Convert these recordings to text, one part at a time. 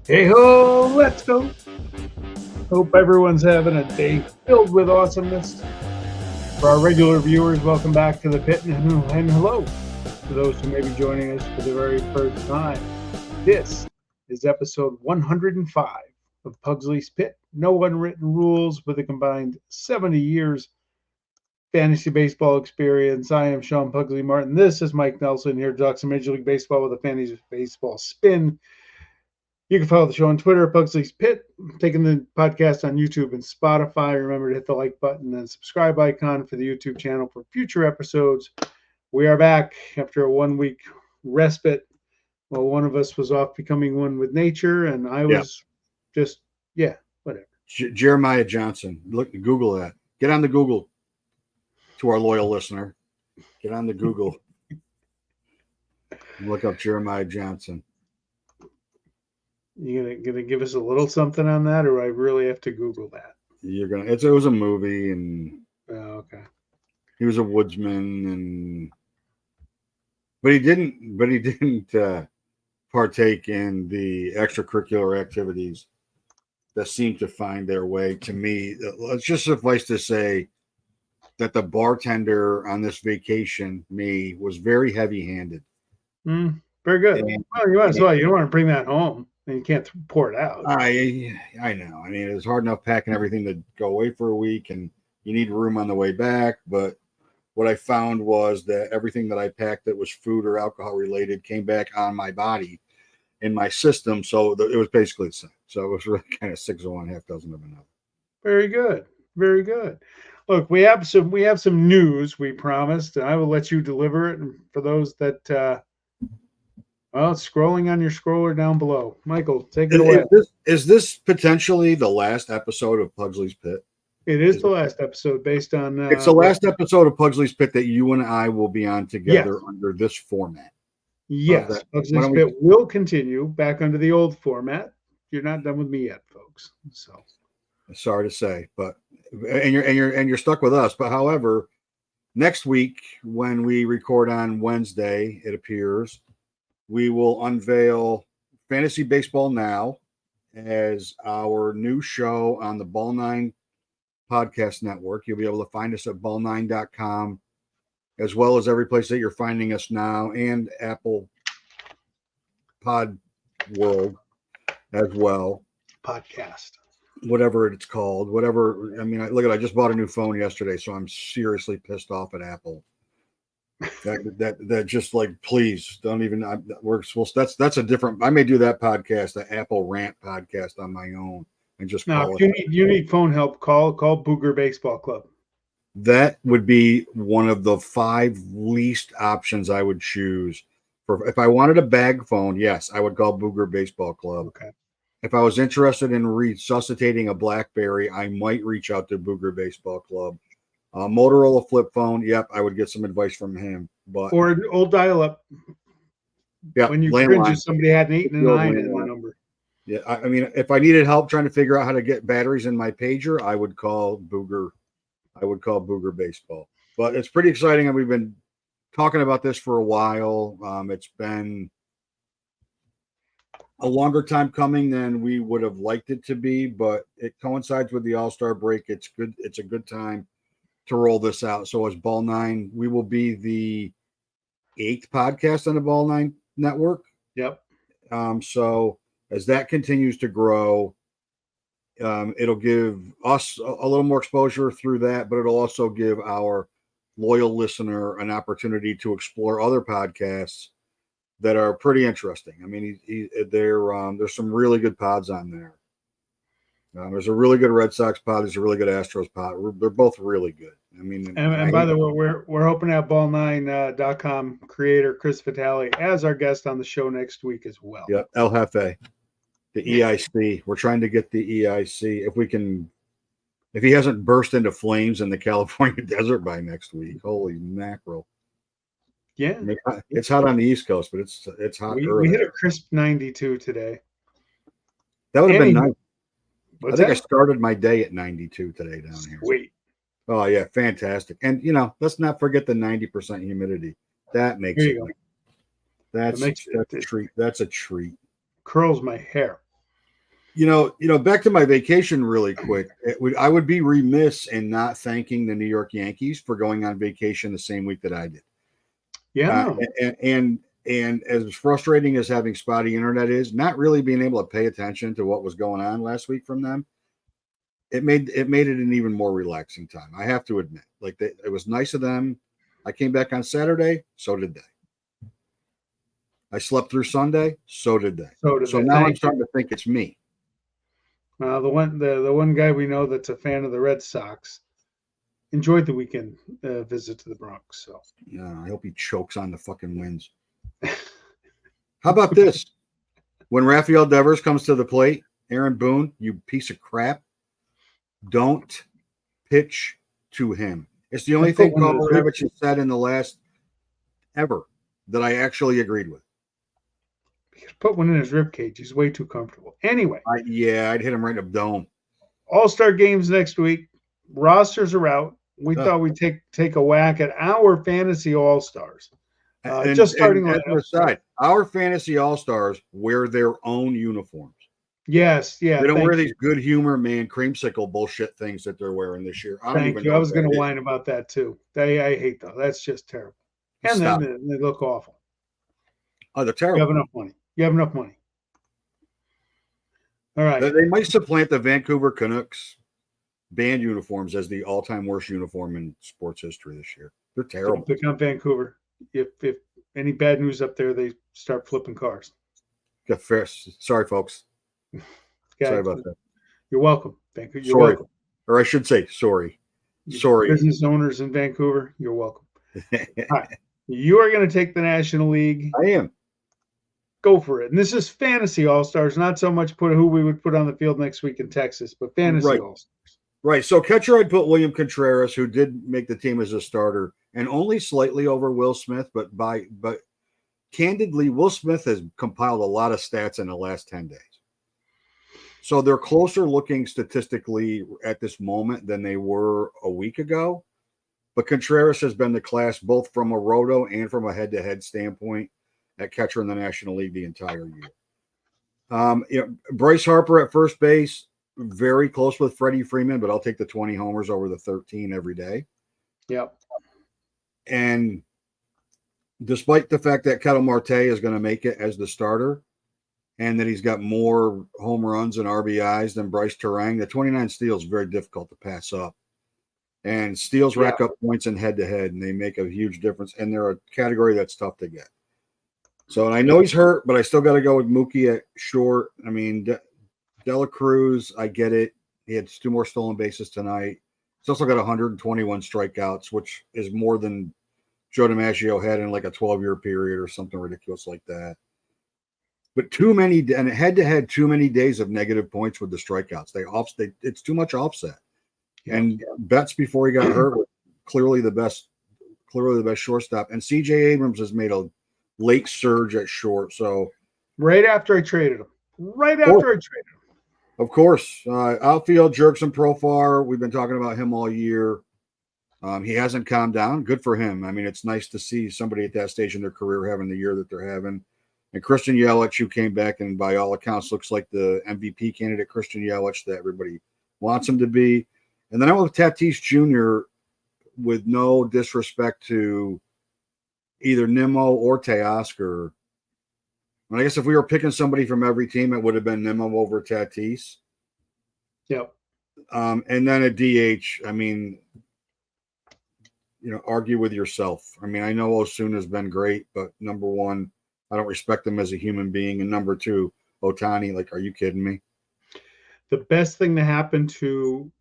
Hey ho, let's go. Hope everyone's having a day filled with awesomeness. For our regular viewers, welcome back to the pit and hello to those who may be joining us for the very first time. This is episode 105 of Pugsley's Pit. No unwritten rules with a combined 70 years fantasy baseball experience. I am Sean Pugsley Martin. This is Mike Nelson here to talk some Major League Baseball with a fantasy baseball spin. You can follow the show on Twitter at Pugsley's Pit, taking the podcast on YouTube and Spotify. Remember to hit the like button and subscribe icon for the YouTube channel for future episodes. We are back after a 1 week respite. Well, one of us was off becoming one with nature, and I was whatever. Jeremiah Johnson. Look, Google that. Get on the Google. To our loyal listener, get on the Google. Look up Jeremiah Johnson. You gonna give us a little something on that, or I really have to Google that? You're gonna. It was a movie, and okay. He was a woodsman, but he didn't partake in the extracurricular activities that seem to find their way to me. Let's just suffice to say that the bartender on this vacation, me, was very heavy-handed. Very good. You don't want to bring that home. And you can't pour it out. I know. I mean, it's hard enough packing everything to go away for a week, and you need room on the way back. But what I found was that everything that I packed that was food or alcohol related came back on my body in my system. So it was basically the same. So it was really kind of 6 of one, half dozen of another. Very good. Very good. Look, we have some news we promised, and I will let you deliver it. And for those that scrolling on your scroller down below. Michael, take it away. Is this potentially the last episode of Pugsley's Pit? It is the last episode based on... it's the last episode of Pugsley's Pit that you and I will be on together under this format. Yes, Pugsley's Pit will continue back under the old format. You're not done with me yet, folks. So sorry to say, but you're stuck with us. But however, next week when we record on Wednesday, it appears, we will unveil Fantasy Baseball Now as our new show on the Ball9 podcast network. You'll be able to find us at ball9.com, as well as every place that you're finding us now, and Apple Pod World as well. Podcast. Whatever it's called. Whatever. I mean, I just bought a new phone yesterday, so I'm seriously pissed off at Apple. That just like, please don't even works. Well, that's a different. I may do that podcast, the Apple rant podcast, on my own, and just now. If you need phone help, call Booger Baseball Club. That would be one of the 5 least options I would choose for if I wanted a bag phone. Yes, I would call Booger Baseball Club. Okay. If I was interested in resuscitating a BlackBerry, I might reach out to Booger Baseball Club. Motorola flip phone, yep, I would get some advice from him. Or an old dial-up. Yeah, when you cringe if somebody had an 8 and a 9 in the number. Yeah, I mean, if I needed help trying to figure out how to get batteries in my pager, I would call Booger. I would call Booger Baseball. But it's pretty exciting, and we've been talking about this for a while. It's been a longer time coming than we would have liked it to be, but it coincides with the All-Star break. It's good. It's a good time to roll this out. So as Ball9, we will be the 8th podcast on the Ball9 network. Yep. So as that continues to grow, it'll give us a little more exposure through that, but it'll also give our loyal listener an opportunity to explore other podcasts that are pretty interesting. I mean, there's some really good pods on there. There's a really good Red Sox pod. There's a really good Astros pod. They're both really good. I mean, and by the way, we're hoping to have ball9.com creator Chris Vitale as our guest on the show next week as well. Yeah, El Jefe, the EIC. We're trying to get the EIC if he hasn't burst into flames in the California desert by next week. Holy mackerel! Yeah, I mean, it's hot on the East Coast, but it's hot. We hit a crisp 92 today. That would have been nice. I think I started my day at 92 today down here. Sweet. Oh yeah, fantastic. And let's not forget the 90% humidity. That makes it. That's a treat. That's a treat. Curls my hair. Back to my vacation really quick. I would be remiss in not thanking the New York Yankees for going on vacation the same week that I did. Yeah. And as frustrating as having spotty internet is, not really being able to pay attention to what was going on last week from them, it made it an even more relaxing time. I have to admit, it was nice of them. I came back on Saturday, so did they. I slept through Sunday, so did they. So now I'm starting to think it's me. Well, the one guy we know that's a fan of the Red Sox enjoyed the weekend visit to the Bronx. So yeah, I hope he chokes on the fucking wins. How about this? When Rafael Devers comes to the plate, Aaron Boone, you piece of crap, don't pitch to him. It's the only thing Carl Ravitch has said in the last ever that I actually agreed with. He could put one in his rib cage. He's way too comfortable. Anyway. I'd hit him right in the dome. All-Star games next week. Rosters are out. We thought we'd take a whack at our fantasy All-Stars. Just starting on the side, our fantasy All-Stars wear their own uniforms. Yes, yeah. They don't wear these good humor man creamsicle bullshit things that they're wearing this year. I was going to whine about that too. I hate that. That's just terrible. And then they look awful. Oh, they're terrible. You have enough money. All right. They might supplant the Vancouver Canucks band uniforms as the all-time worst uniform in sports history this year. They're terrible. Don't pick on Vancouver. If any bad news up there, they start flipping cars. Sorry, folks. Sorry about that. You're welcome. Thank you. You're welcome. Or I should say sorry. Sorry. Business owners in Vancouver, you're welcome. All right. You are going to take the National League. I am. Go for it. And this is fantasy All-Stars, not so much who we would put on the field next week in Texas, but fantasy All-Stars. Right. So catcher, I'd put William Contreras, who did make the team as a starter, and only slightly over Will Smith, but candidly, Will Smith has compiled a lot of stats in the last 10 days. So they're closer looking statistically at this moment than they were a week ago. But Contreras has been the class both from a roto and from a head-to-head standpoint at catcher in the National League the entire year. Bryce Harper at first base, very close with Freddie Freeman, but I'll take the 20 homers over the 13 every day. Yep. And despite the fact that Ketel Marte is going to make it as the starter and that he's got more home runs and RBIs than Bryce Terang, the 29 steals is very difficult to pass up. And steals rack up points in head-to-head, and they make a huge difference. And they're a category that's tough to get. So, and I know he's hurt, but I still got to go with Mookie at short. I mean, Dela Cruz, I get it. He had 2 more stolen bases tonight. He's also got 121 strikeouts, which is more than Joe DiMaggio had in like a 12-year period or something ridiculous like that. But too many, and head-to-head, too many days of negative points with the strikeouts. It's too much offset. And Betts, before he got hurt, was clearly the best shortstop. And C.J. Abrams has made a late surge at short. So right after I traded him. Of course. Outfield, Jerkson Profar. We've been talking about him all year. He hasn't calmed down. Good for him. I mean, it's nice to see somebody at that stage in their career having the year that they're having. And Christian Yelich, who came back and by all accounts looks like the MVP candidate, Christian Yelich, that everybody wants him to be. And then I went with Tatis Jr. with no disrespect to either Nimmo or Teoscar. And I guess if we were picking somebody from every team, it would have been Nimmo over Tatis. Yep. And then a DH, I mean, argue with yourself. I mean, I know Osuna's been great, but number one, I don't respect him as a human being. And number two, Ohtani, are you kidding me? The best thing to happen to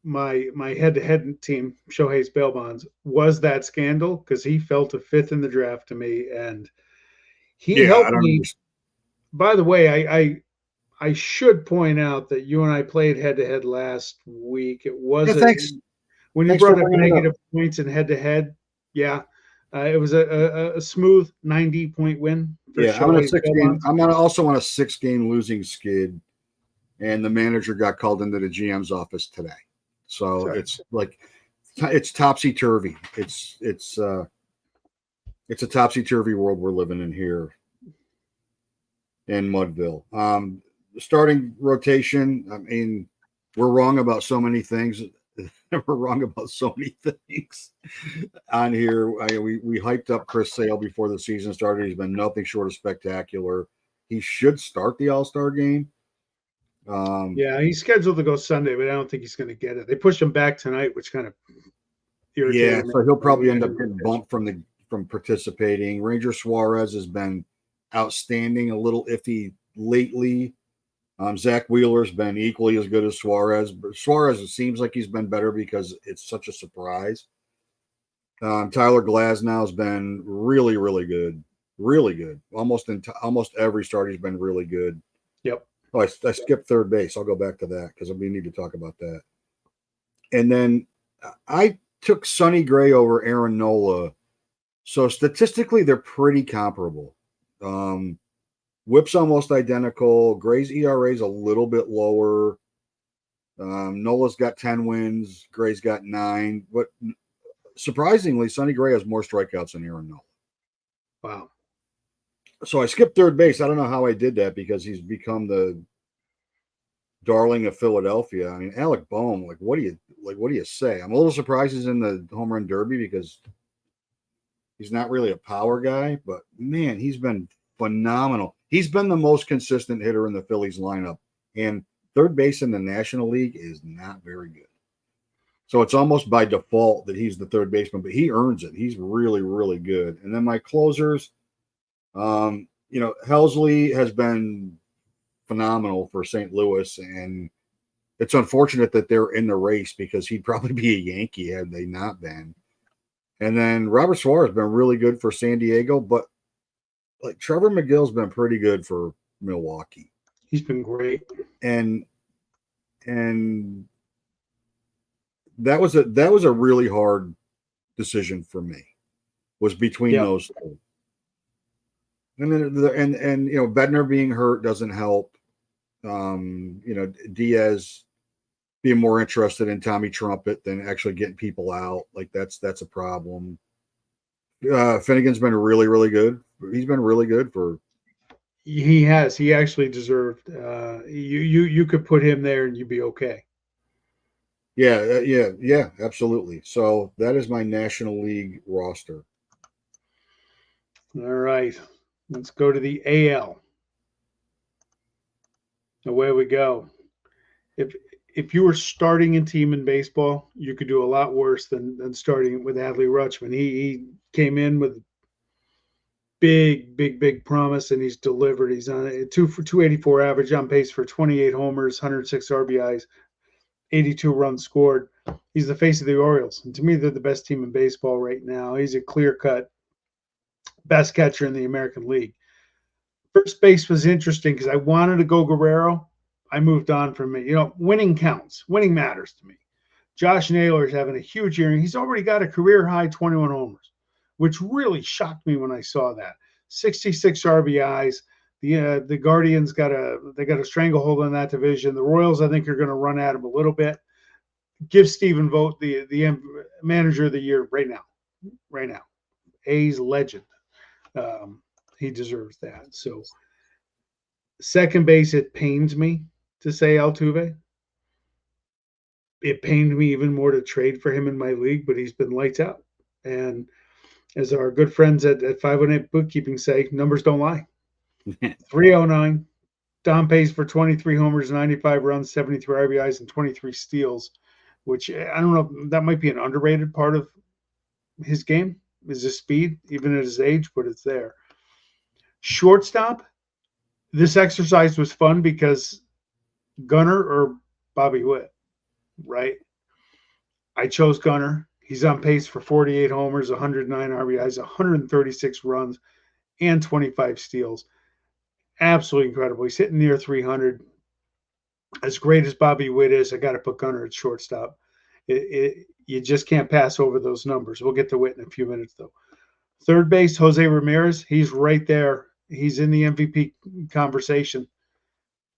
my head-to-head team, Shohei's bail bonds, was that scandal because he fell to 5th in the draft to me, and he helped me. By the way, I should point out that you and I played head-to-head last week. It wasn't when you brought up negative points in head-to-head. Yeah, it was a smooth 90-point win. I'm on a 6-game. I'm also on a 6-game losing skid, and the manager got called into the GM's office today. So it's topsy-turvy. It's a topsy-turvy world we're living in here in Mudville. starting rotation. I mean, we're wrong about so many things. We're wrong about so many things on here. We hyped up Chris Sale before the season started. He's been nothing short of spectacular. He should start the All-Star game. Yeah, he's scheduled to go Sunday, but I don't think he's going to get it. They pushed him back tonight, which kind of irritated me. So he'll probably end up getting bumped from participating. Ranger Suarez has been outstanding, a little iffy lately. Zach Wheeler's been equally as good as Suarez. But Suarez, it seems like he's been better because it's such a surprise. Tyler Glasnow has been really, really good. Really good. Almost every start he's been really good. Yep. Oh, I skipped third base. I'll go back to that because we need to talk about that. And then I took Sonny Gray over Aaron Nola. So statistically, they're pretty comparable. Whip's almost identical. Gray's ERA is a little bit lower. Nola's got 10 wins. Gray's got 9. But surprisingly, Sonny Gray has more strikeouts than Aaron Nola. Wow. So I skipped third base. I don't know how I did that because he's become the darling of Philadelphia. I mean, Alec Boehm, what do you say? I'm a little surprised he's in the home run derby because he's not really a power guy, but man, he's been phenomenal. He's been the most consistent hitter in the Phillies lineup, and third base in the National League is not very good. So it's almost by default that he's the third baseman, but he earns it. He's really, really good. And then my closers, Helsley has been phenomenal for St. Louis, and it's unfortunate that they're in the race because he'd probably be a Yankee had they not been. And then Robert Suarez has been really good for San Diego, but Trevor McGill's been pretty good for Milwaukee. He's been great. And that was a really hard decision for me. Was between those two. And then Bednar being hurt doesn't help. Diaz being more interested in Tommy Trumpet than actually getting people out. That's a problem. Finnegan's been really, really good. He's been really good for. He has. He actually deserved. You could put him there and you'd be okay. Yeah, absolutely. So that is my National League roster. All right, let's go to the AL. Away we go. If you were starting a team in baseball, you could do a lot worse than starting with Adley Rutschman. He came in with big promise, and he's delivered. He's on a 284 average, on pace for 28 homers, 106 RBIs, 82 runs scored. He's the face of the Orioles, and to me, they're the best team in baseball right now. He's a clear-cut best catcher in the American League. First base was interesting because I wanted to go Guerrero. I moved on from it. Winning counts. Winning matters to me. Josh Naylor's having a huge year. He's already got a career-high 21 homers, which really shocked me when I saw that. 66 RBIs. The Guardians got a stranglehold on that division. The Royals, I think, are going to run at him a little bit. Give Stephen Vogt the manager of the year right now. Right now. A's legend. He deserves that. So second base, it pains me to say Altuve. It pained me even more to trade for him in my league, but he's been lights out. And as our good friends at 518 Bookkeeping say, numbers don't lie. 309. Don pace for 23 homers, 95 runs, 73 RBIs, and 23 steals, which I don't know, that might be an underrated part of his game, is his speed, even at his age, but it's there. Shortstop, this exercise was fun because Gunnar or Bobby Witt, right? I chose Gunnar. He's on pace for 48 homers, 109 RBIs, 136 runs, and 25 steals. Absolutely incredible. He's hitting near 300. As great as Bobby Witt is, I got to put Gunnar at shortstop. You just can't pass over those numbers. We'll get to Witt in a few minutes, though. Third base, Jose Ramirez. He's right there. He's in the MVP conversation.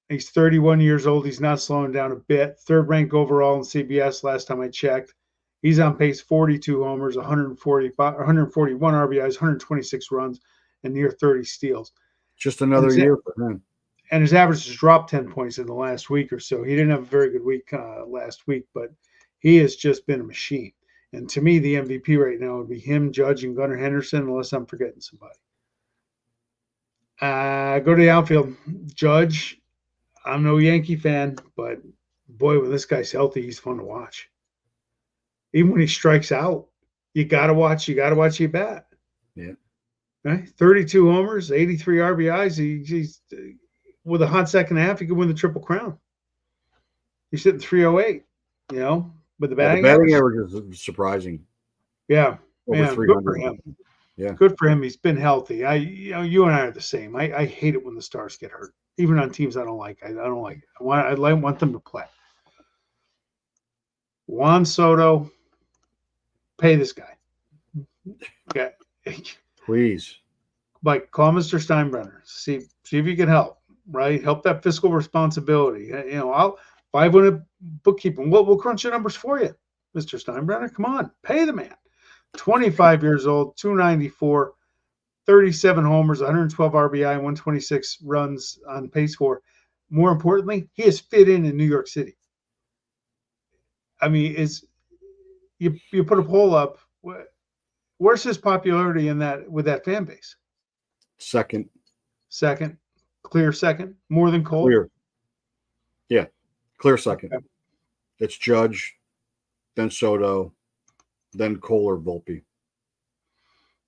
He's 31 years old. He's not slowing down a bit. Third ranked overall in CBS last time I checked. He's on pace 42 homers, 141 RBIs, 126 runs, and near 30 steals. Just another year for him. and his average has dropped 10 points in the last week or so. He didn't have a very good week last week, but he has just been a machine. And to me, the MVP right now would be him, Judge, and Gunnar Henderson, unless I'm forgetting somebody. Go to the outfield. Judge, I'm no Yankee fan, but boy, when this guy's healthy, he's fun to watch. Even when he strikes out, you gotta watch you bat. Yeah. Right? 32 homers, 83 RBIs. He's with a hot second half, he could win the Triple Crown. He's hitting 308, with the batting average is surprising. Yeah. Over 300. Good for him. Yeah. Good for him. He's been healthy. You and I are the same. I hate it when the stars get hurt, even on teams I don't like. I don't like it. I want them to play. Juan Soto, pay this guy. Okay. Please. Like, call Mr. Steinbrenner. See if you can help, right? Help that fiscal responsibility. I'll 500 bookkeeping. We'll crunch the numbers for you, Mr. Steinbrenner. Come on, pay the man. 25 years old, 294, 37 homers, 112 RBI, 126 runs on pace for. More importantly, he has fit in New York City. I mean, you put a poll up. Where's his popularity with that fan base? Second, clear second, more than Cole. Clear, yeah, clear second. Okay. It's Judge, then Soto, then Cole or Volpe.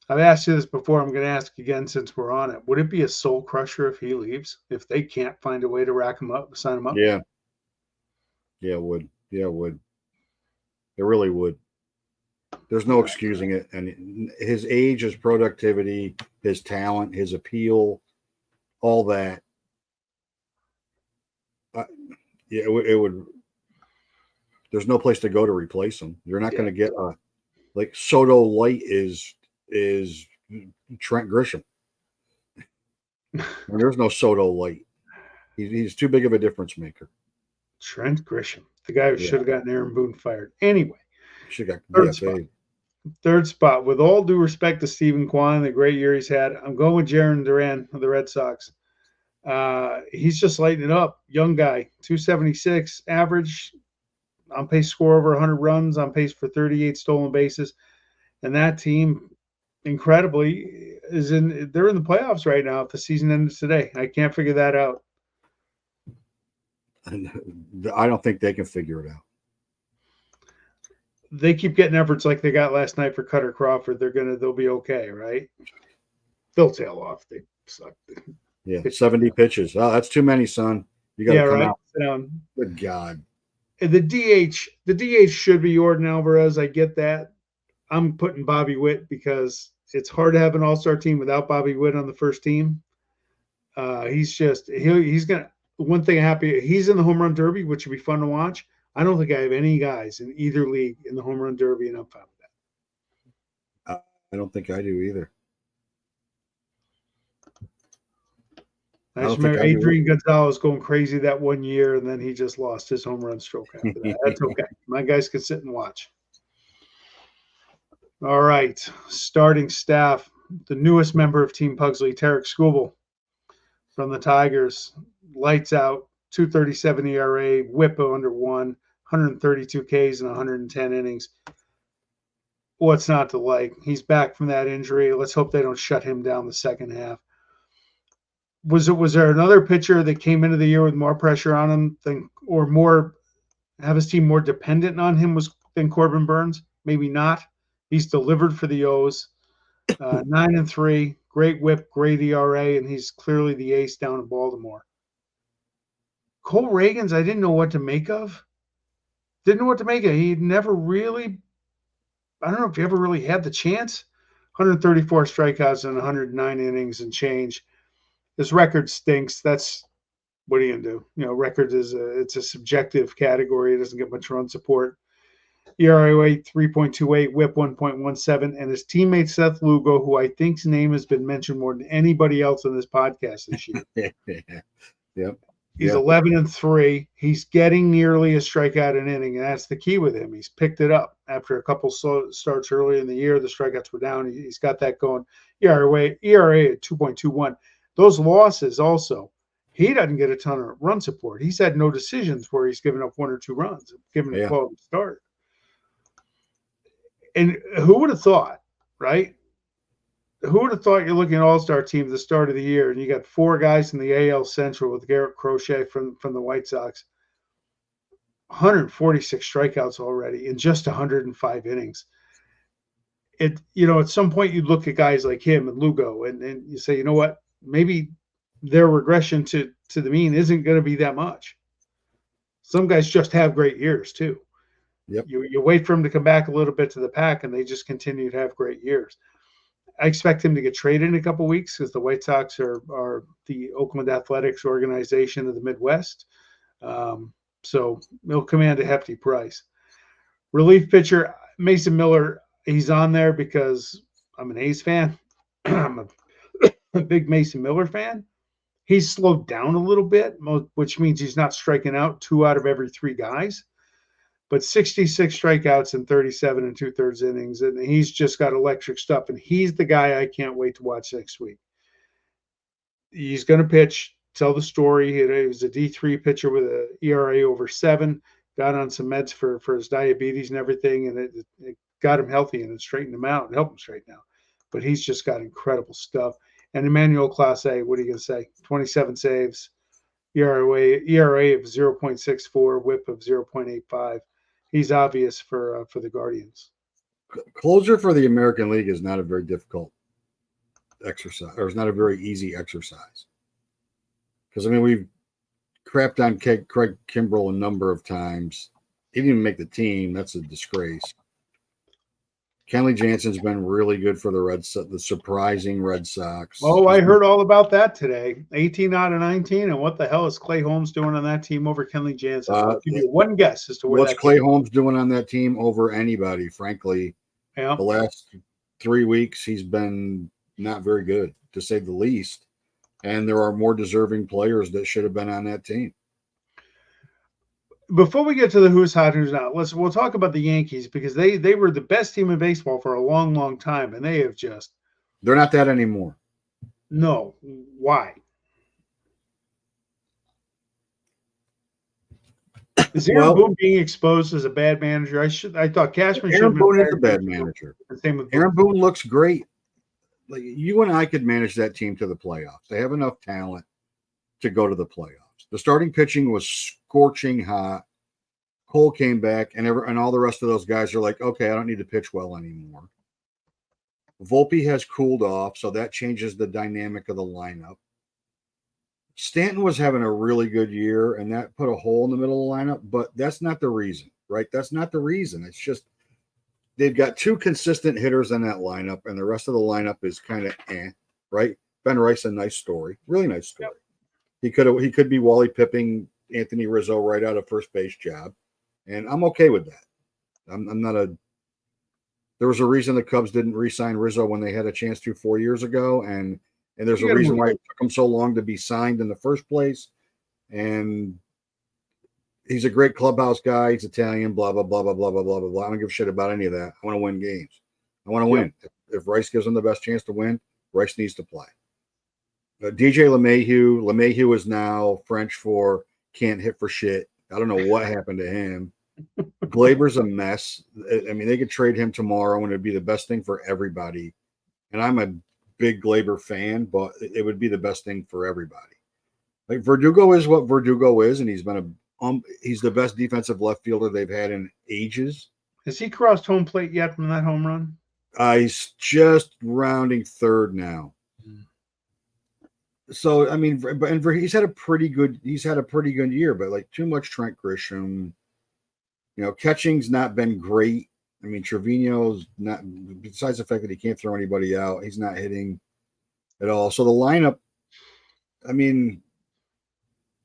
I've asked you this before. I'm going to ask again since we're on it. Would it be a soul crusher if he leaves? If they can't find a way to rack him up, sign him up? Yeah. Yeah, it would. Yeah, it would. It really would. There's no excusing it. And his age, his productivity, his talent, his appeal, all that. It would. There's no place to go to replace him. You're not going to get like Soto light is Trent Grisham. And there's no Soto light. He's too big of a difference maker. Trent Grisham, the guy who should have gotten Aaron Boone fired. Anyway, should have got third spot. With all due respect to Stephen Kwan, the great year he's had, I'm going with Jarren Duran of the Red Sox. He's just lighting it up. Young guy, 276 average, on pace to score over 100 runs, on pace for 38 stolen bases. And that team, incredibly, they're in the playoffs right now if the season ended today. I can't figure that out. I don't think they can figure it out. They keep getting efforts like they got last night for Cutter Crawford. They'll be okay, right? They'll tail off. They suck. Yeah, 70 pitches. Oh, that's too many, son. You got to come out. Sit down. Good God. The DH should be Jordan Alvarez. I get that. I'm putting Bobby Witt because it's hard to have an all-star team without Bobby Witt on the first team. He's gonna. One thing he's in the home run derby, which would be fun to watch. I don't think I have any guys in either league in the home run derby, and I'm fine with that. I don't think I do either. I just remember Adrian Gonzalez going crazy that one year, and then he just lost his home run stroke after that. That's okay. My guys can sit and watch. All right. Starting staff. The newest member of Team Pugsley, Tarek Skubal from the Tigers. Lights out, 2.37 ERA, whip under 1, 132 Ks in 110 innings. What's not to like? He's back from that injury. Let's hope they don't shut him down the second half. Was there another pitcher that came into the year with more pressure on him have his team more dependent on him than Corbin Burns? Maybe not. He's delivered for the O's. 9-3, great whip, great ERA, and he's clearly the ace down in Baltimore. Cole Reagans, I didn't know what to make of. He never really, I don't know if he ever really had the chance. 134 strikeouts in 109 innings and change. His record stinks. That's what are you gonna do? Records it's a subjective category. It doesn't get much run support. ERA 3.28, WHIP 1.17, and his teammate Seth Lugo, who I think's name has been mentioned more than anybody else on this podcast this year. Yep. He's 11-3. He's getting nearly a strikeout an inning, and that's the key with him. He's picked it up after a couple slow starts early in the year. The strikeouts were down. He's got that going. ERA at 2.21. Those losses also, he doesn't get a ton of run support. He's had no decisions where he's given up 1 or 2 runs, given a quality start. And who would have thought, right? Who would have thought you're looking at All-Star team at the start of the year, and you got 4 guys in the AL Central with Garrett Crochet from the White Sox, 146 strikeouts already in just 105 innings. At some point you look at guys like him and Lugo, and you say, you know what, maybe their regression to the mean isn't going to be that much. Some guys just have great years too. Yep. You wait for them to come back a little bit to the pack, and they just continue to have great years. I expect him to get traded in a couple of weeks because the White Sox are the Oakland Athletics organization of the Midwest. So he'll command a hefty price. Relief pitcher, Mason Miller, he's on there because I'm an A's fan. I'm a big Mason Miller fan. He's slowed down a little bit, which means he's not striking out 2 out of every 3 guys. But 66 strikeouts in 37 2/3 innings, and he's just got electric stuff. And he's the guy I can't wait to watch next week. He's going to pitch, tell the story. He was a D3 pitcher with an ERA over 7, got on some meds for his diabetes and everything, and it got him healthy and it straightened him out and helped him straighten out. But he's just got incredible stuff. And Emmanuel Clase, what are you going to say? 27 saves, ERA of 0.64, whip of 0.85. He's obvious for the Guardians. Closer for the American League is not a very difficult exercise, or it's not a very easy exercise. Because, we've crapped on Craig Kimbrell a number of times. He didn't even make the team. That's a disgrace. Kenley Jansen's been really good for the surprising Red Sox. Oh, I heard all about that today. 18 out of 19, and what the hell is Clay Holmes doing on that team over Kenley Jansen? I'll give you one guess as to where what's Clay Holmes doing on that team over anybody, frankly. Yeah. The last 3 weeks, he's been not very good, to say the least. And there are more deserving players that should have been on that team. Before we get to the who's hot, who's not, we'll talk about the Yankees, because they were the best team in baseball for a long, long time, and they have just. They're not that anymore. No. Why? Is Aaron Boone being exposed as a bad manager? I thought Cashman should have been. Aaron Boone is a bad manager. Same with Aaron Boone looks great. Like, you and I could manage that team to the playoffs. They have enough talent to go to the playoffs. The starting pitching was scorching hot. Cole came back, and all the rest of those guys are like, okay, I don't need to pitch well anymore. Volpe has cooled off, so that changes the dynamic of the lineup. Stanton was having a really good year, and that put a hole in the middle of the lineup, but that's not the reason, right? That's not the reason. It's just they've got 2 consistent hitters in that lineup, and the rest of the lineup is kind of right? Ben Rice, a nice story, really nice story. Yep. He could be Wally Pipping Anthony Rizzo right out of first base job, and I'm okay with that. I'm not a. There was a reason the Cubs didn't re-sign Rizzo when they had a chance to 4 years ago, and there's a reason why it took him so long to be signed in the first place. And he's a great clubhouse guy. He's Italian. Blah blah blah blah blah blah blah blah. I don't give a shit about any of that. I want to win games. I want to win. If Rice gives him the best chance to win, Rice needs to play. DJ LeMahieu is now French for can't hit for shit. I don't know what happened to him. Glaber's a mess. They could trade him tomorrow, and it'd be the best thing for everybody. And I'm a big Glaber fan, but it would be the best thing for everybody. Like, Verdugo is what Verdugo is, and he's been he's the best defensive left fielder they've had in ages. Has he crossed home plate yet from that home run? He's just rounding third now. So he's had a pretty good year, but like too much Trent Grisham. Catching's not been great. Trevino's not, besides the fact that he can't throw anybody out, he's not hitting at all. So the lineup,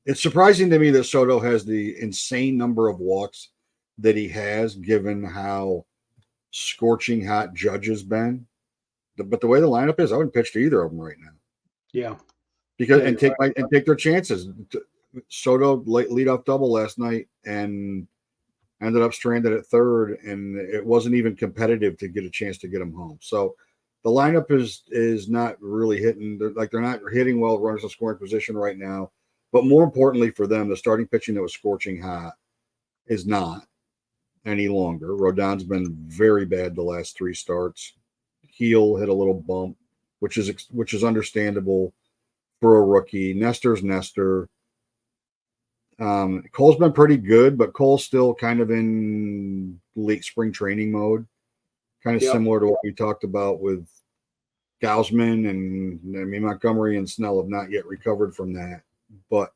it's surprising to me that Soto has the insane number of walks that he has, given how scorching hot Judge has been. But the way the lineup is, I wouldn't pitch to either of them right now. Yeah. Take their chances. Soto leadoff double last night and ended up stranded at third, and it wasn't even competitive to get a chance to get him home. So the lineup is not really hitting. They're not hitting well. Runners in scoring position right now. But more importantly for them, the starting pitching that was scorching hot is not any longer. Rodon's been very bad the last 3 starts. Heel hit a little bump, which is understandable for a rookie. Nestor's Nestor. Cole's been pretty good, but Cole's still kind of in late spring training mode, kind of similar to what we talked about with Gausman, and I mean Montgomery and Snell have not yet recovered from that. But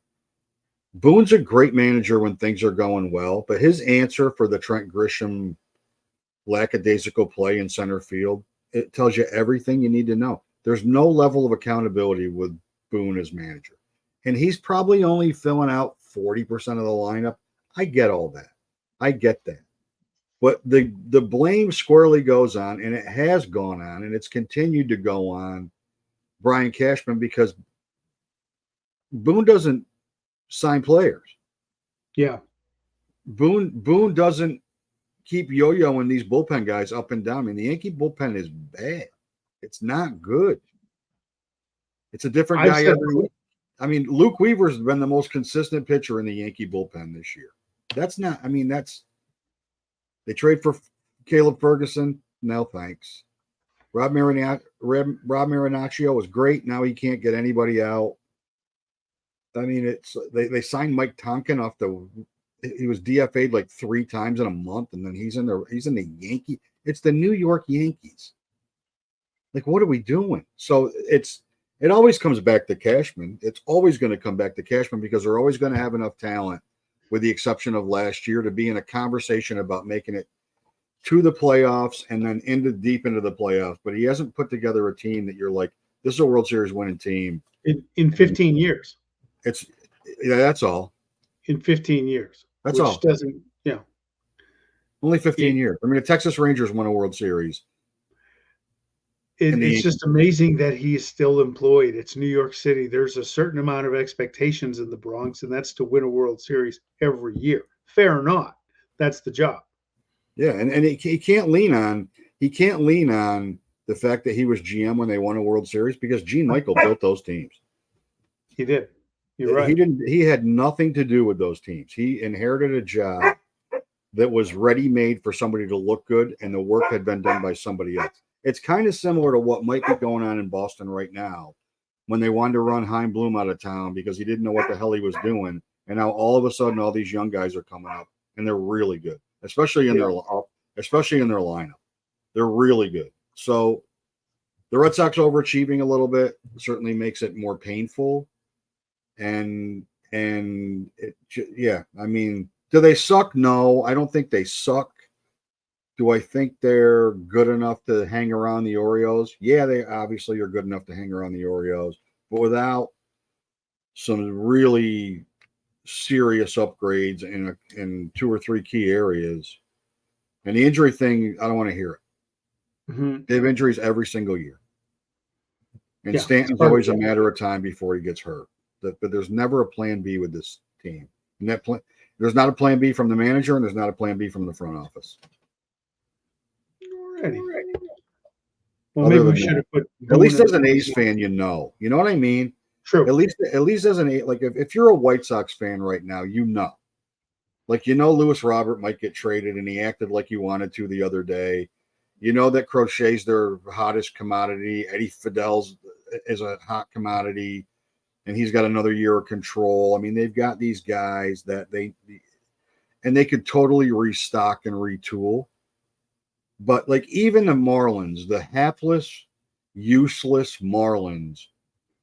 Boone's a great manager when things are going well, but his answer for the Trent Grisham lackadaisical play in center field, it tells you everything you need to know. There's no level of accountability with Boone as manager. And he's probably only filling out 40% of the lineup. I get all that. I get that. But the blame squarely goes on, and it has gone on, and it's continued to go on Brian Cashman, because Boone doesn't sign players. Yeah. Boone doesn't keep yo-yoing these bullpen guys up and down. I mean, the Yankee bullpen is bad. It's not good. It's a different guy every week. I mean, Luke Weaver's been the most consistent pitcher in the Yankee bullpen this year. They trade for Caleb Ferguson. No, thanks. Rob Marinaccio was great. Now he can't get anybody out. I mean, they signed Mike Tonkin off he was DFA'd like 3 times in a month, and then he's in the Yankee. It's the New York Yankees. Like, what are we doing? So it always comes back to Cashman. It's always going to come back to Cashman, because they're always going to have enough talent, with the exception of last year, to be in a conversation about making it to the playoffs and then deep into the playoffs. But he hasn't put together a team that you're like, this is a World Series winning team in 15 years. That's all. In 15 years. That's all. Doesn't, only 15 years. I mean, the Texas Rangers won a World Series. It's just amazing that he is still employed. It's New York City. There's a certain amount of expectations in the Bronx, and that's to win a World Series every year. Fair or not, that's the job. Yeah, and he can't lean on the fact that he was GM when they won a World Series, because Gene Michael built those teams. He did. You're right. He had nothing to do with those teams. He inherited a job that was ready-made for somebody to look good, and the work had been done by somebody else. It's kind of similar to what might be going on in Boston right now, when they wanted to run Chaim Bloom out of town because he didn't know what the hell he was doing, and now all of a sudden all these young guys are coming up, and they're really good, especially in their lineup. They're really good. So the Red Sox overachieving a little bit certainly makes it more painful. And I mean, do they suck? No, I don't think they suck. Do I think they're good enough to hang around the Orioles? Yeah, they obviously are good enough to hang around the Orioles, but without some really serious upgrades in 2 or 3 key areas. And the injury thing, I don't want to hear it. Mm-hmm. They have injuries every single year. And Stanton's always a matter of time before he gets hurt. But there's never a plan B with this team. And there's not a plan B from the manager, and there's not a plan B from the front office. Alrighty. Well, maybe we should have put. At least as an A's fan, you know what I mean. True. At least as an A's, like if you're a White Sox fan right now, Lewis Robert might get traded, and he acted like he wanted to the other day. You know that Crochet's their hottest commodity. Eddie Fidel's is a hot commodity, and he's got another year of control. I mean, they've got these guys that they could totally restock and retool. But like even the Marlins, the hapless, useless Marlins,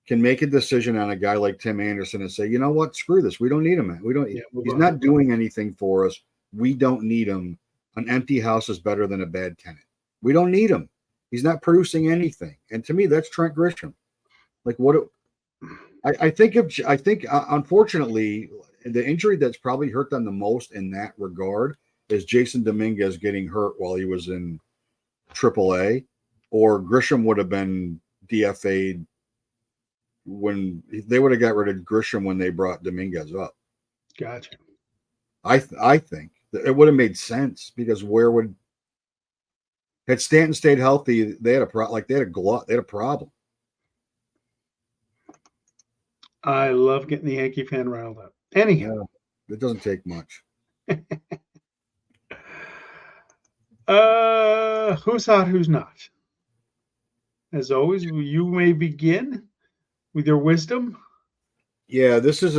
can make a decision on a guy like Tim Anderson and say, you know what, screw this. We don't need him. He's not doing anything for us. We don't need him. An empty house is better than a bad tenant. We don't need him. He's not producing anything. And to me, that's Trent Grisham. Like I think unfortunately, the injury that's probably hurt them the most in that regard is Jason Dominguez getting hurt while he was in AAA, or Grisham would have been DFA'd when they would have got rid of Grisham when they brought Dominguez up. Gotcha. I think that it would have made sense, because had Stanton stayed healthy, they had a problem. I love getting the Yankee fan riled up. Anyhow, Yeah, it doesn't take much. who's hot, who's not? As always, you may begin with your wisdom. Yeah, this is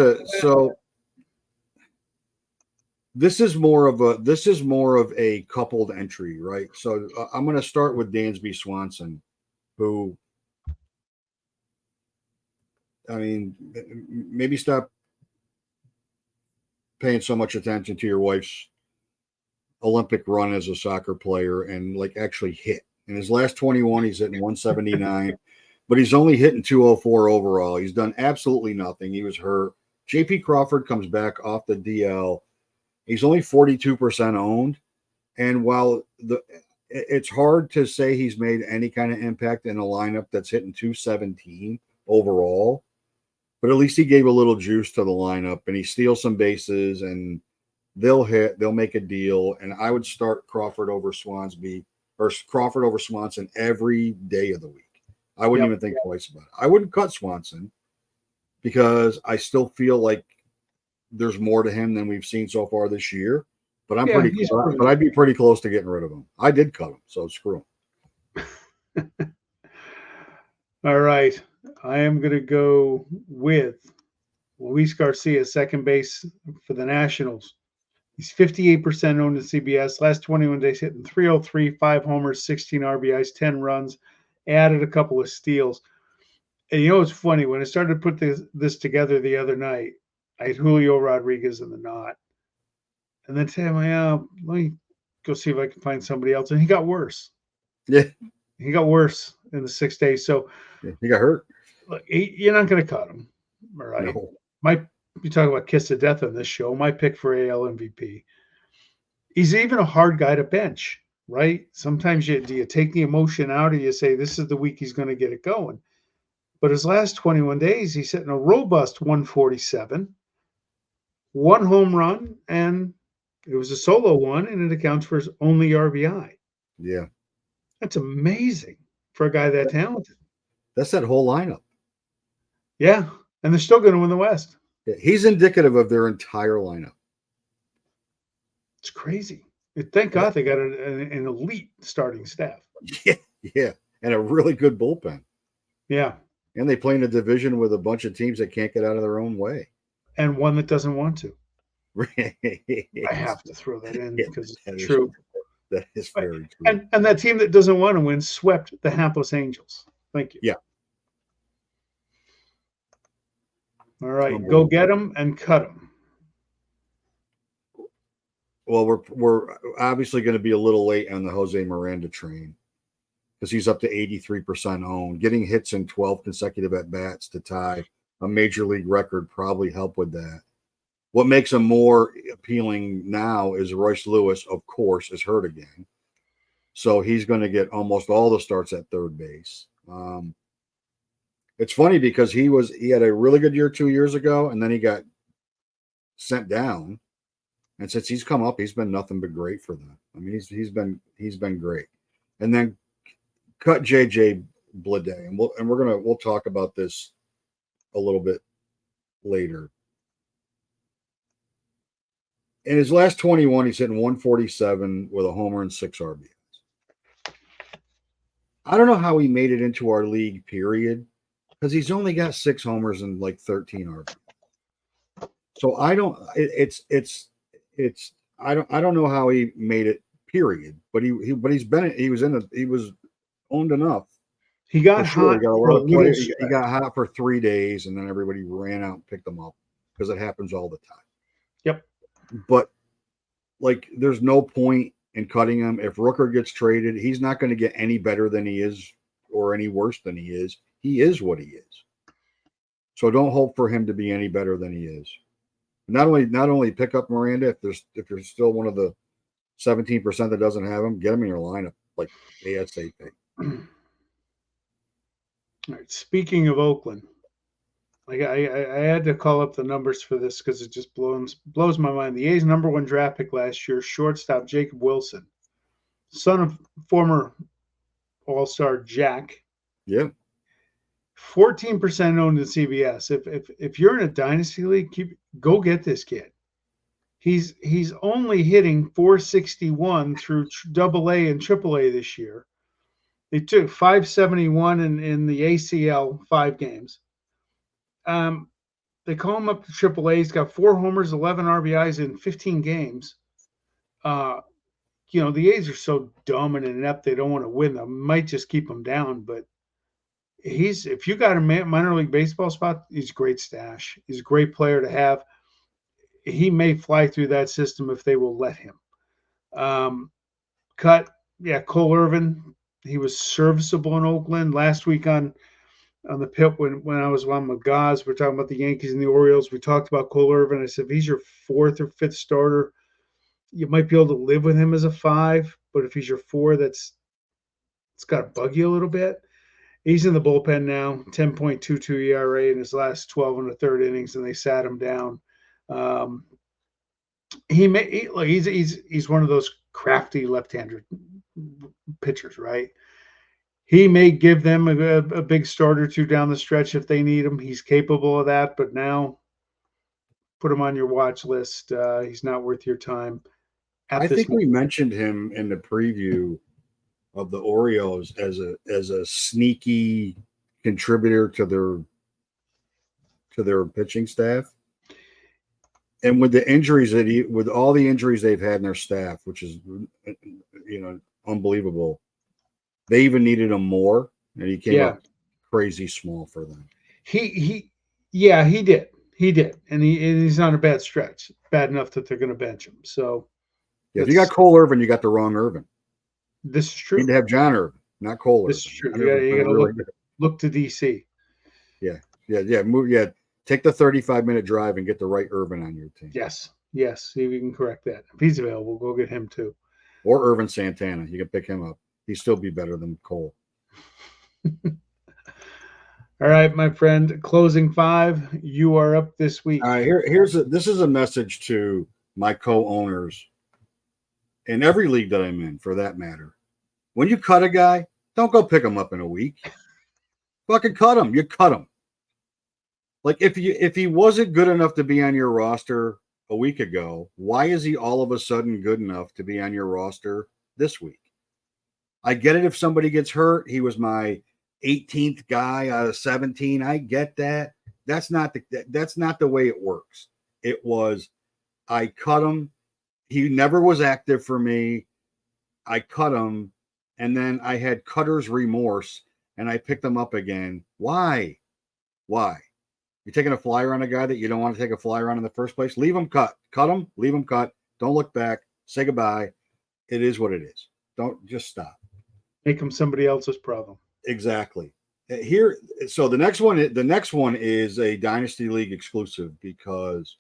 more of a coupled entry, right? So I'm going to start with Dansby Swanson, who, I mean, maybe stop paying so much attention to your wife's Olympic run as a soccer player and like actually hit. In his last 21, he's hitting 179, but he's only hitting 204 overall. He's done absolutely nothing. He was hurt. JP Crawford comes back off the DL. He's only 42% owned. And while it's hard to say he's made any kind of impact in a lineup that's hitting 217 overall, but at least he gave a little juice to the lineup and he steals some bases and they'll make a deal. And I would start Crawford over Swansby or Crawford over Swanson every day of the week. I wouldn't even think twice about it. I wouldn't cut Swanson because I still feel like there's more to him than we've seen so far this year. But I'd be pretty close to getting rid of him. I did cut him, so screw him. All right. I am going to go with Luis Garcia, second base for the Nationals. He's 58% owned in CBS. Last 21 days, hitting 303, 5 homers, 16 RBIs, 10 runs, added a couple of steals. And you know what's funny? When I started to put this together the other night, I had Julio Rodriguez in the knot. And then today, let me go see if I can find somebody else. And he got worse. Yeah. He got worse in the 6 days. So he got hurt. Look, you're not going to cut him. All right. No. You talk about kiss of death on this show. My pick for AL MVP. He's even a hard guy to bench, right? Sometimes do you take the emotion out or you say this is the week he's going to get it going. But his last 21 days, he's hitting a robust 147, 1 home run, and it was a solo one, and it accounts for his only RBI. Yeah. That's amazing for a guy that talented. That's that whole lineup. Yeah, and they're still going to win the West. Yeah, he's indicative of their entire lineup. It's crazy. Thank God they got an elite starting staff. Yeah, and a really good bullpen. Yeah. And they play in a division with a bunch of teams that can't get out of their own way. And one that doesn't want to. I have to throw that in because it's true. That is very true. And that team that doesn't want to win swept the hapless Angels. Thank you. Yeah. All right, go get them and cut them. Well, we're obviously going to be a little late on the Jose Miranda train because he's up to 83% owned. Getting hits in 12 consecutive at-bats to tie a major league record probably helped with that. What makes him more appealing now is Royce Lewis, of course, is hurt again. So he's going to get almost all the starts at third base. It's funny because he had a really good year 2 years ago, and then he got sent down. And since he's come up, he's been nothing but great for them. I mean, he's been great. And then cut JJ Bleday, and we'll talk about this a little bit later. In his last 21, he's hitting 147 with a homer and 6 RBIs. I don't know how he made it into our league, period, because he's only got 6 homers and like 13 RBIs. So I don't know how he made it, period. But he was owned enough. He got hot. He got a lot of play. He got hot for 3 days, and then everybody ran out and picked him up because it happens all the time. Yep. But like, there's no point in cutting him. If Rooker gets traded, he's not going to get any better than he is or any worse than he is. He is what he is. So don't hope for him to be any better than he is. Not only pick up Miranda, if you're still one of the 17% that doesn't have him, get him in your lineup like ASAP. All right. Speaking of Oakland, like I had to call up the numbers for this because it just blows my mind. The A's number 1 draft pick last year, shortstop Jacob Wilson, son of former All-Star Jack. Yeah. 14% owned in CBS. If you're in a dynasty league, go get this kid. He's only hitting 461 through AA and AAA this year. They took 571 in the ACL 5 games. They call him up to AAA. He's got 4 homers, 11 RBIs in 15 games. The A's are so dumb and inept they don't want to win them. Might just keep him down, but if you got a minor league baseball spot, he's a great stash. He's a great player to have. He may fly through that system if they will let him. Cole Irvin. He was serviceable in Oakland last week on the pit when I was on McGaw's. We're talking about the Yankees and the Orioles. We talked about Cole Irvin. I said, if he's your 4th or 5th starter, you might be able to live with him as a 5. But if he's your 4, it's got to bug you a little bit. He's in the bullpen now, 10.22 ERA in his last 12 and a third innings, and they sat him down. He's one of those crafty left-handed pitchers, right? He may give them a big start or 2 down the stretch if they need him. He's capable of that, but now put him on your watch list. He's not worth your time. I think we mentioned him in the preview of the Orioles as a sneaky contributor to their pitching staff. And with the injuries with all the injuries they've had in their staff, which is unbelievable, they even needed him more, and he came up crazy small for them. He did, and he's on a bad stretch, bad enough that they're going to bench him. So, if you got Cole Irvin, you got the wrong Irvin. This is true. You need to have John Irvin, not Cole Irvin. This is true. You got to look to DC. Yeah. Take the 35-minute drive and get the right Irvin on your team. Yes. See if we can correct that. If he's available, go get him too. Or Irvin Santana. You can pick him up. He'd still be better than Cole. All right, my friend. Closing 5. You are up this week. All right. This is a message to my co-owners in every league that I'm in, for that matter. When you cut a guy, don't go pick him up in a week. Fucking cut him. You cut him. Like if he wasn't good enough to be on your roster a week ago, why is he all of a sudden good enough to be on your roster this week? I get it if somebody gets hurt. He was my 18th guy out of 17. I get that. That's not the way it works. It was, I cut him. He never was active for me. I cut him, and then I had cutter's remorse, and I picked him up again. Why? You're taking a flyer on a guy that you don't want to take a flyer on in the first place? Leave him cut. Cut him. Leave him cut. Don't look back. Say goodbye. It is what it is. Don't just stop. Make him somebody else's problem. Exactly. So the next one is a Dynasty League exclusive, because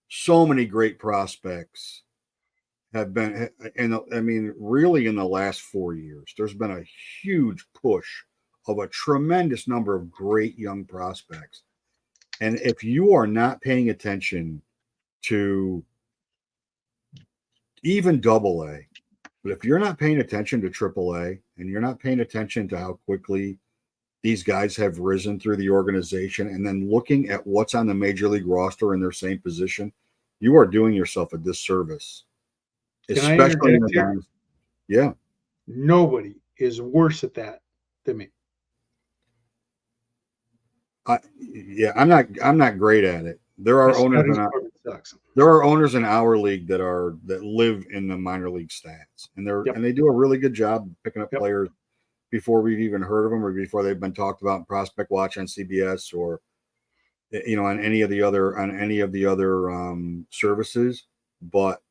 so many great prospects have been, really in the last 4 years, there's been a huge push of a tremendous number of great young prospects. And if you are not paying attention to even AA, but if you're not paying attention to AAA, and you're not paying attention to how quickly these guys have risen through the organization, and then looking at what's on the major league roster in their same position, you are doing yourself a disservice. Especially in the times. Yeah. Nobody is worse at that than me. I'm not great at it. There are owners in our league that live in the minor league stats, and they do a really good job picking up players before we've even heard of them, or before they've been talked about in Prospect Watch on CBS, or on any of the other services. But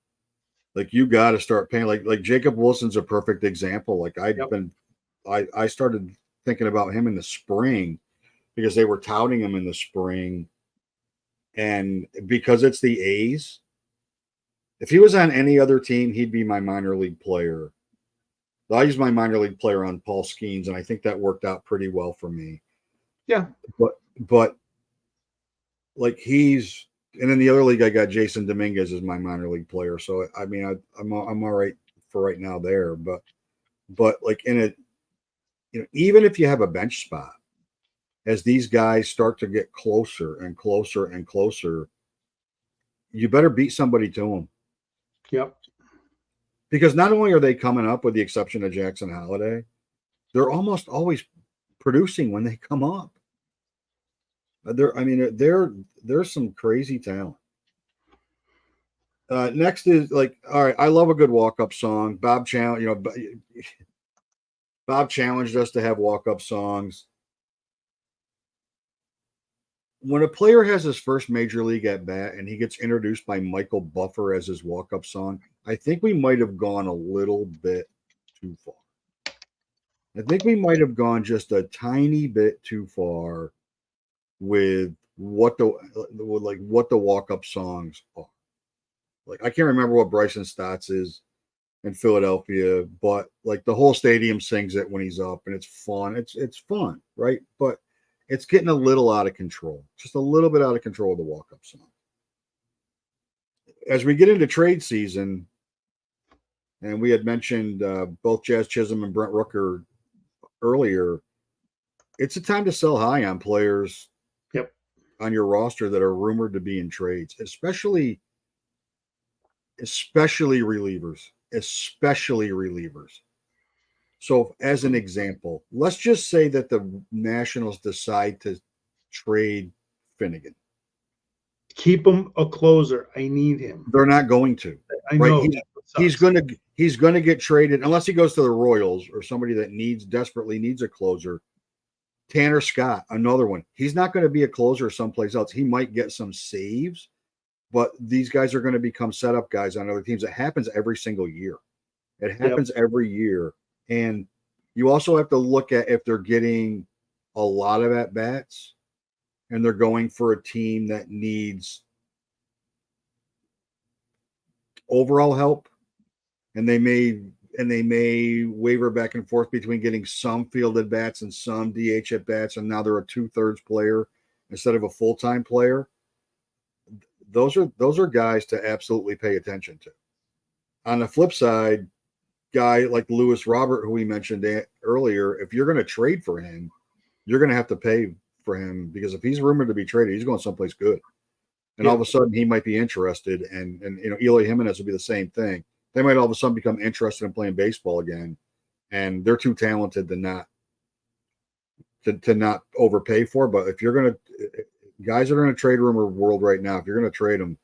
like, you got to start paying. Like Jacob Wilson's a perfect example. Like I started thinking about him in the spring, because they were touting him in the spring, and because it's the A's, if he was on any other team, he'd be my minor league player. I used my minor league player on Paul Skeens, and I think that worked out pretty well for me. Yeah. But like, and in the other league, I got Jason Dominguez as my minor league player. So, I'm all right for right now there. But like, even if you have a bench spot, as these guys start to get closer and closer and closer, you better beat somebody to them. Yep. Because not only are they coming up, with the exception of Jackson Holiday, they're almost always producing when they come up. There's some crazy talent. Next is all right. I love a good walk-up song. Bob challenged us to have walk-up songs. When a player has his first major league at bat and he gets introduced by Michael Buffer as his walk-up song, I think we might have gone a little bit too far. I think we might have gone just a tiny bit too far with what the walk-up songs are. Like, I can't remember what Bryson Stotts is in Philadelphia, but like the whole stadium sings it when he's up, and it's fun. It's fun, right? But it's getting a little out of control, just a little bit out of control of the walk-up song. As we get into trade season, and we had mentioned both Jazz Chisholm and Brent Rooker earlier, it's a time to sell high on players on your roster that are rumored to be in trades, especially relievers. So, as an example, let's just say that the Nationals decide to trade Finnegan. Keep him a closer. I need him. They're not going to. I know. Right? He's going to get traded unless he goes to the Royals or somebody that desperately needs a closer. Tanner Scott, another one. He's not going to be a closer someplace else. He might get some saves, but these guys are going to become setup guys on other teams. It happens every single year. It happens every year. And you also have to look at if they're getting a lot of at-bats and they're going for a team that needs overall help, and they may waver back and forth between getting some field at bats and some DH at bats, and now they're a 2/3 player instead of a full-time player. Those are guys to absolutely pay attention to. On the flip side, guy like Lewis Robert, who we mentioned earlier, if you're going to trade for him, you're going to have to pay for him, because if he's rumored to be traded, he's going someplace good. And all of a sudden he might be interested, and Eloy Jimenez will be the same thing. They might all of a sudden become interested in playing baseball again, and they're too talented to not overpay for. But if you're going to, guys that are in a trade rumor world right now, if you're going to trade them,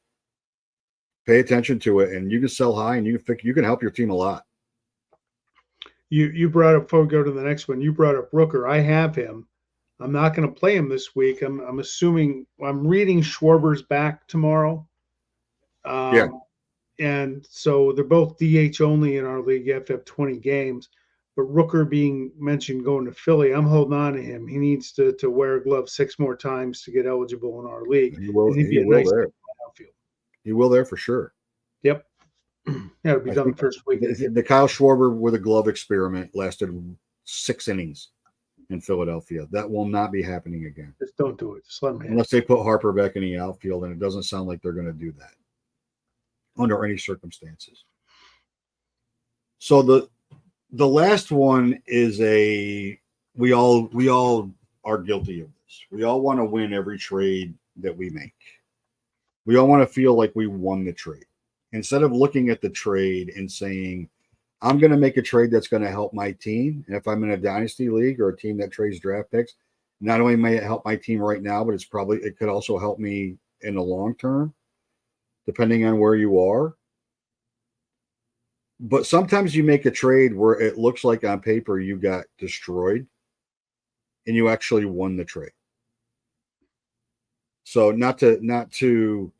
pay attention to it, and you can sell high, and you can help your team a lot. You brought up, before we go to the next one, you brought up Rooker. I have him. I'm not going to play him this week. I'm assuming, I'm reading Schwarber's back tomorrow. And so they're both DH only in our league. You have to have 20 games. But Rooker being mentioned going to Philly, I'm holding on to him. He needs to wear a glove 6 more times to get eligible in our league. He will there. He will there for sure. Yep. It'll be done the first week. The Kyle Schwarber with a glove experiment lasted 6 innings in Philadelphia. That will not be happening again. Just don't do it. Just let him hit. Unless they put Harper back in the outfield, and it doesn't sound like they're going to do that under any circumstances. So the last one is we all are guilty of this. We all want to win every trade that we make. We all want to feel like we won the trade. Instead of looking at the trade and saying, I'm going to make a trade that's going to help my team. And if I'm in a dynasty league or a team that trades draft picks, not only may it help my team right now, but it could also help me in the long term, depending on where you are. But sometimes you make a trade where it looks like on paper you got destroyed and you actually won the trade. So not to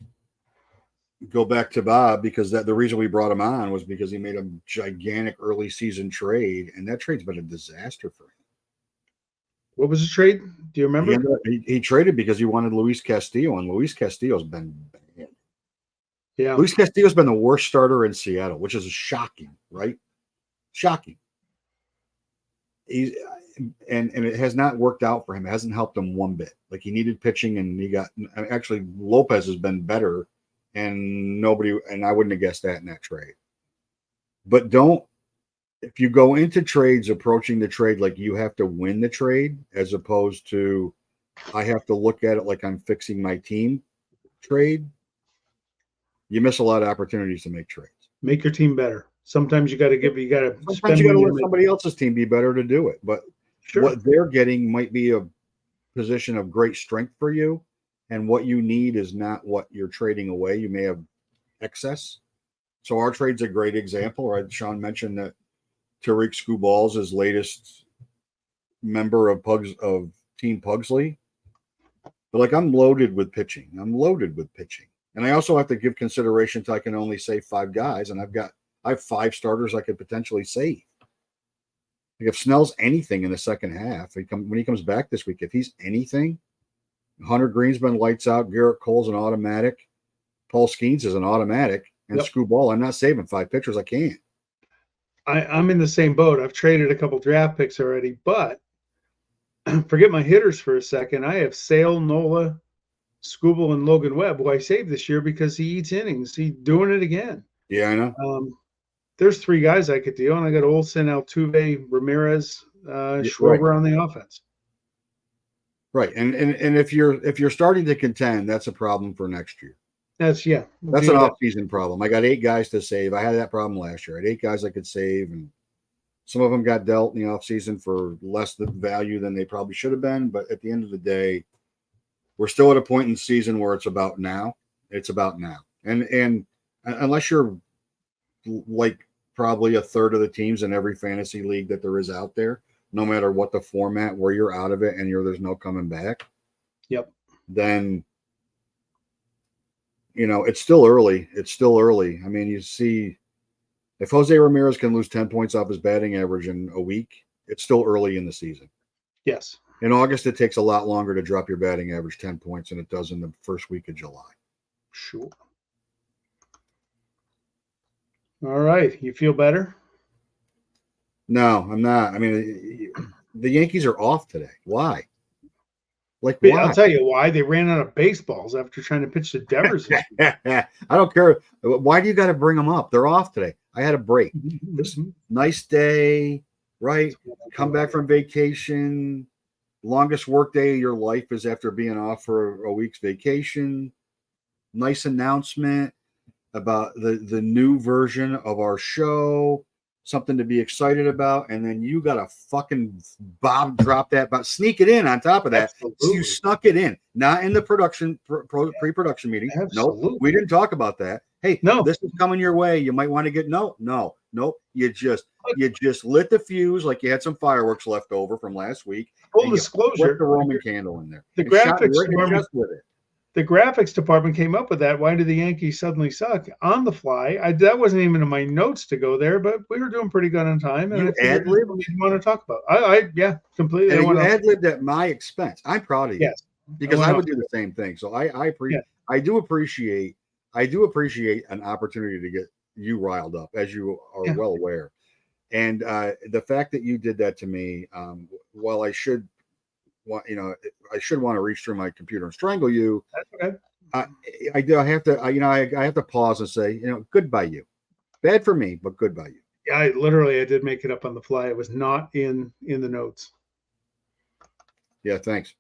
go back to Bob, because the reason we brought him on was because he made a gigantic early season trade, and that trade's been a disaster for him. What was the trade? Do you remember? He traded because he wanted Luis Castillo, and Luis Castillo's been bad. Yeah. Luis Castillo's been the worst starter in Seattle, which is shocking, right? Shocking. And it has not worked out for him. It hasn't helped him one bit. Like, he needed pitching, and actually Lopez has been better, and I wouldn't have guessed that in that trade. But if you go into trades approaching the trade like you have to win the trade, as opposed to I have to look at it like I'm fixing my team trade, you miss a lot of opportunities to make trades. Make your team better. Sometimes you got to Sometimes spend you got to money. let somebody else's team be better to do it. But Sure. what they're getting might be a position of great strength for you, and what you need is not what you're trading away. You may have excess. So our trade's a great example, right? Sean mentioned that Tariq Skubal is his latest member of Team Pugsley. But like, I'm loaded with pitching. And I also have to give consideration to I can only save 5 guys, and I have 5 starters I could potentially save. Like if Snell's anything in the second half, when he comes back this week, if he's anything, Hunter Green's been lights out, Garrett Cole's an automatic, Paul Skeens is an automatic, and Skubal, I'm not saving 5 pitchers. I can't. I'm in the same boat. I've traded a couple draft picks already, but forget my hitters for a second. I have Sale, Nola, Skubal, and Logan Webb, who I saved this year because he eats innings. He's doing it again. Yeah, I know. There's 3 guys I could deal, and I got Olsen, Altuve, Ramirez, Schwarber right on the offense. Right, and if you're starting to contend, that's a problem for next year. That's an off-season problem. I got 8 guys to save. I had that problem last year. I had 8 guys I could save, and some of them got dealt in the offseason for less value than they probably should have been. But at the end of the day, we're still at a point in the season where it's about now. It's about now. And unless you're like probably a third of the teams in every fantasy league that there is out there, no matter what the format, where you're out of it and there's no coming back. Yep. Then, it's still early. I mean, you see, if Jose Ramirez can lose 10 points off his batting average in a week, it's still early in the season. Yes. In August, it takes a lot longer to drop your batting average 10 points than it does in the first week of July. Sure. All right. You feel better? No, I'm not. I mean, the Yankees are off today. Why? Like, why? I'll tell you why. They ran out of baseballs after trying to pitch to Devers. I don't care. Why do you got to bring them up? They're off today. I had a break. This nice day, right? Come back from vacation. Longest work day of your life is after being off for a week's vacation. Nice announcement about the new version of our show. Something to be excited about, and then you got to fucking drop that, but sneak it in on top of that. So you snuck it in, not in the pre-production meeting. No, we didn't talk about that. Hey, no, this is coming your way. You might want to get no. You just lit the fuse like you had some fireworks left over from last week. Full disclosure, put the Roman candle in there. The graphics department came up with that. Why did the Yankees suddenly suck on the fly? That wasn't even in my notes to go there, but we were doing pretty good on time. And you ad-libbed? We didn't want to talk about. I completely. And you ad-libbed at my expense. I'm proud of you. Yes, because I would do the same thing. So I do appreciate an opportunity to get you riled up, as you are well aware. And the fact that you did that to me, while I should want to reach through my computer and strangle you. That's okay. I have to pause and say, good by you. Bad for me, but good by you. Yeah, I did make it up on the fly. It was not in the notes. Yeah, thanks.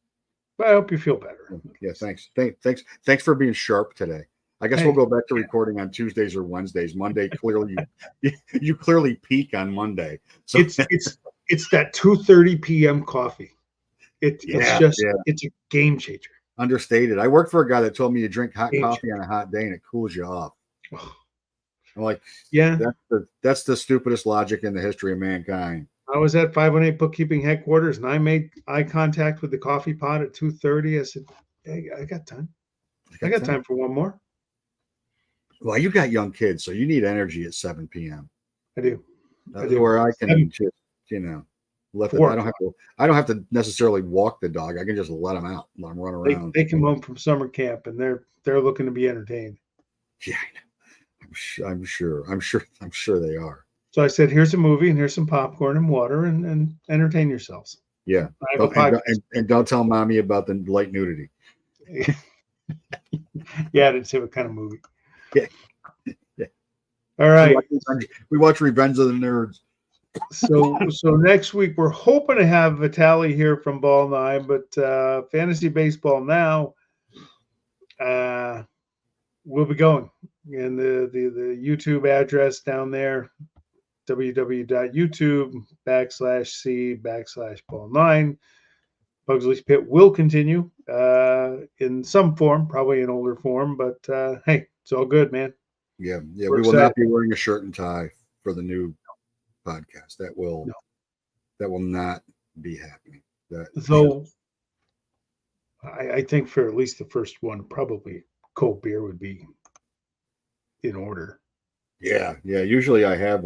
But I hope you feel better. Yeah, thanks. Thanks for being sharp today. I guess we'll go back to recording on Tuesdays or Wednesdays. Monday, clearly, you clearly peak on Monday. So it's that 2:30 p.m. coffee. It's a game changer. Understated. I worked for a guy that told me you drink hot coffee on a hot day and it cools you off. I'm like, that's the stupidest logic in the history of mankind. I was at 518 Bookkeeping headquarters and I made eye contact with the coffee pot at 2:30. I said, hey, I got time. I got time for one more. Well, you got young kids, so you need energy at 7 p.m. I do. Where I can just, let them. I don't have to necessarily walk the dog. I can just let them out, let them run around. They come home from summer camp and they're looking to be entertained. Yeah, I'm sure they are. So I said, here's a movie and here's some popcorn and water and entertain yourselves. Yeah, and don't tell mommy about the light nudity. Yeah, I didn't say what kind of movie. Yeah. All right. We watch Revenge of the Nerds. So next week we're hoping to have Vitaly here from Ball Nine, but Fantasy Baseball Now will be going, and the YouTube address down there, www.youtube.com/C/Ball9. Pugsley's Pit will continue in some form, probably in older form, but hey, it's all good, man. Yeah. We're We will excited. not be wearing a shirt and tie for the new podcast. That will not be happening. So I think for at least the first one, probably cold beer would be in order. Yeah. Usually I have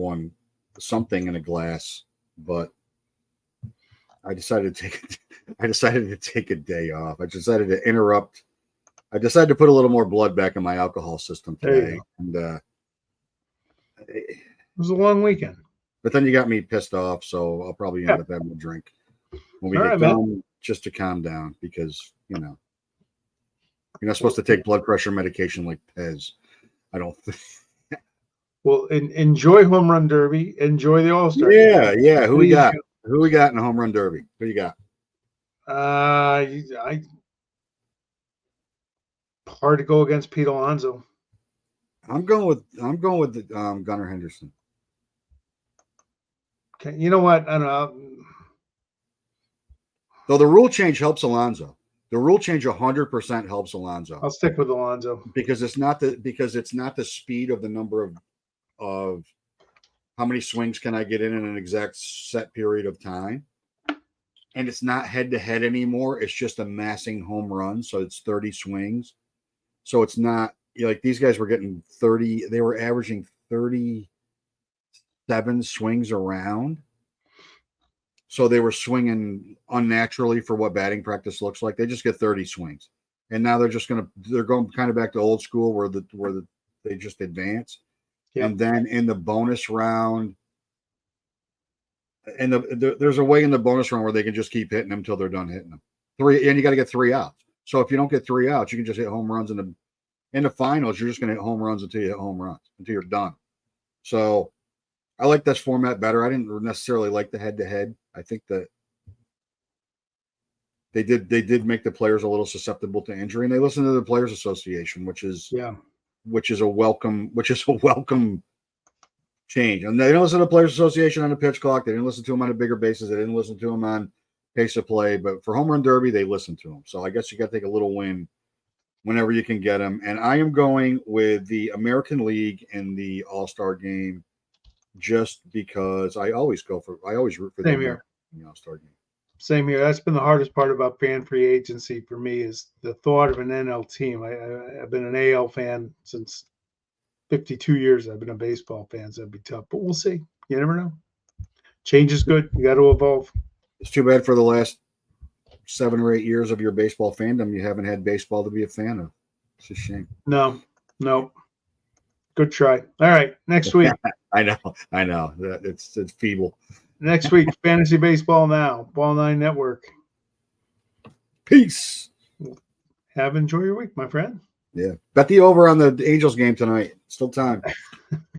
something in a glass, but I decided to take a day off. I decided to interrupt. I decided to put a little more blood back in my alcohol system today, and it was a long weekend. But then you got me pissed off, so I'll probably end up having a drink when we get done, just to calm down, because you're not supposed to take blood pressure medication like Pez. I don't think. Well, enjoy Home Run Derby. Enjoy the All-Star. Yeah. Who we got? Who we got in the Home Run Derby? Who you got? Hard to go against Pete Alonso. I'm going with Gunnar Henderson. Okay, you know what? I don't know. Though the rule change helps Alonso. The rule change 100% helps Alonso. I'll stick with Alonso because it's not the speed of the number of how many swings can I get in an exact set period of time, and it's not head to head anymore. It's just amassing home runs, so it's 30 swings. So it's not like these guys were getting 30. They were averaging 37 swings around. So they were swinging unnaturally for what batting practice looks like. They just get 30 swings, and now they're going kind of back to old school where they just advance. Yep. And then in the bonus round, and there's a way in the bonus round where they can just keep hitting them until they're done hitting them. And you got to get 3 outs. So if you don't get 3 outs, you can just hit home runs in the finals. You're just going to hit home runs until you hit home runs until you're done. So I like this format better. I didn't necessarily like the head-to-head. I think that they did make the players a little susceptible to injury, and they listened to the Players Association, which is a welcome change. And they didn't listen to the Players Association on the pitch clock. They didn't listen to them on the bigger bases. They didn't listen to them on pace of play. But for Home Run Derby, they listened to them. So I guess you got to take a little win whenever you can get them. And I am going with the American League in the All-Star game, just because I always root for the American All-Star game. Same here. That's been the hardest part about fan free agency for me, is the thought of an NL team. I've been an AL fan since 52 years. I've been a baseball fan, so that'd be tough. But we'll see. You never know. Change is good. You got to evolve. It's too bad for the last 7 or 8 years of your baseball fandom, you haven't had baseball to be a fan of. It's a shame. No. Good try. All right, next week. I know. It's feeble. Next week, Fantasy Baseball Now, Ball 9 Network. Peace. Enjoy your week, my friend. Yeah. Bet the over on the Angels game tonight. Still time.